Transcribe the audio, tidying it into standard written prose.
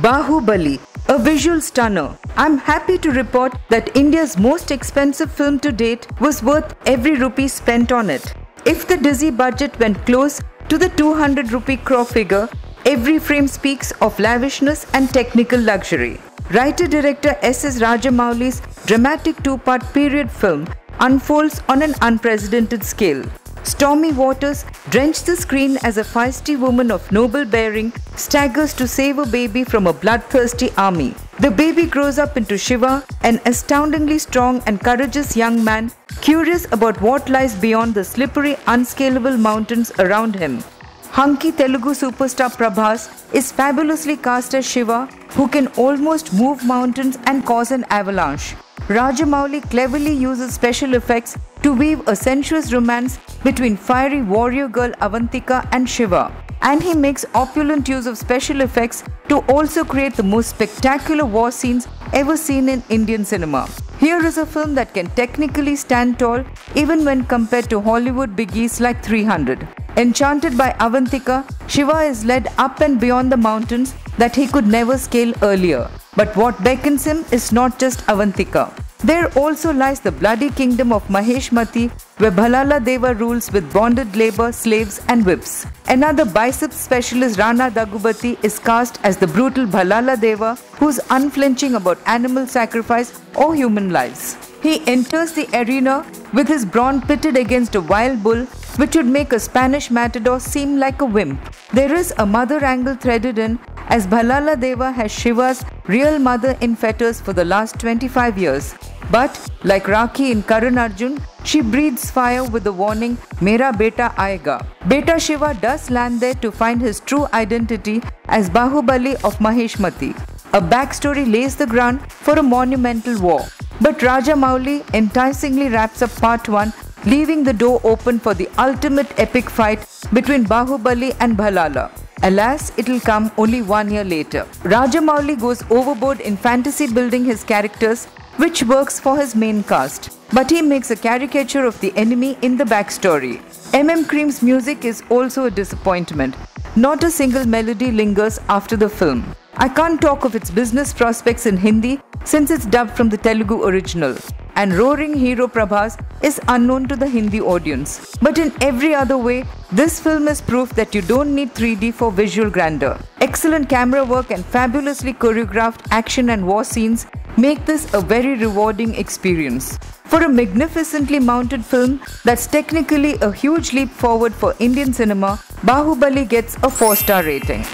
Bahubali, a visual stunner. I'm happy to report that India's most expensive film to date was worth every rupee spent on it. If the Disney budget went close to the 200 rupee crore figure, every frame speaks of lavishness and technical luxury. Writer-director S.S. Rajamouli's dramatic two-part period film unfolds on an unprecedented scale. Stormy waters drench the screen as a feisty woman of noble bearing staggers to save a baby from a bloodthirsty army. The baby grows up into Shiva, an astoundingly strong and courageous young man, curious about what lies beyond the slippery, unscalable mountains around him. Hunky Telugu superstar Prabhas is fabulously cast as Shiva, who can almost move mountains and cause an avalanche. Rajamouli cleverly uses special effects to weave a sensuous romance between fiery warrior girl Avantika and Shiva. And he makes opulent use of special effects to also create the most spectacular war scenes ever seen in Indian cinema. Here is a film that can technically stand tall even when compared to Hollywood biggies like 300. Enchanted by Avantika, Shiva is led up and beyond the mountains that he could never scale earlier. But what beckons him is not just Avantika. There also lies the bloody kingdom of Maheshmati, where Bhalala Deva rules with bonded labor, slaves and whips. Another biceps specialist, Rana Daggubati, is cast as the brutal Bhalala Deva, who's unflinching about animal sacrifice or human lives. He enters the arena with his brawn pitted against a wild bull, which would make a Spanish matador seem like a wimp. There is a mother angle threaded in, as Bhalala Deva has Shiva's real mother in fetters for the last 25 years. But, like Rakhi in Karan Arjun, she breathes fire with the warning, Mera beta aayega. Beta Shiva does land there to find his true identity as Bahubali of Maheshmati. A backstory lays the ground for a monumental war. But Rajamouli enticingly wraps up part 1, leaving the door open for the ultimate epic fight between Bahubali and Bhalala. Alas, it'll come only 1 year later. Rajamouli goes overboard in fantasy building his characters, which works for his main cast. But he makes a caricature of the enemy in the backstory. M.M. Cream's music is also a disappointment. Not a single melody lingers after the film. I can't talk of its business prospects in Hindi since it's dubbed from the Telugu original. And roaring hero Prabhas is unknown to the Hindi audience. But in every other way, this film is proof that you don't need 3D for visual grandeur. Excellent camera work and fabulously choreographed action and war scenes make this a very rewarding experience. For a magnificently mounted film that's technically a huge leap forward for Indian cinema, Bahubali gets a 4-star rating.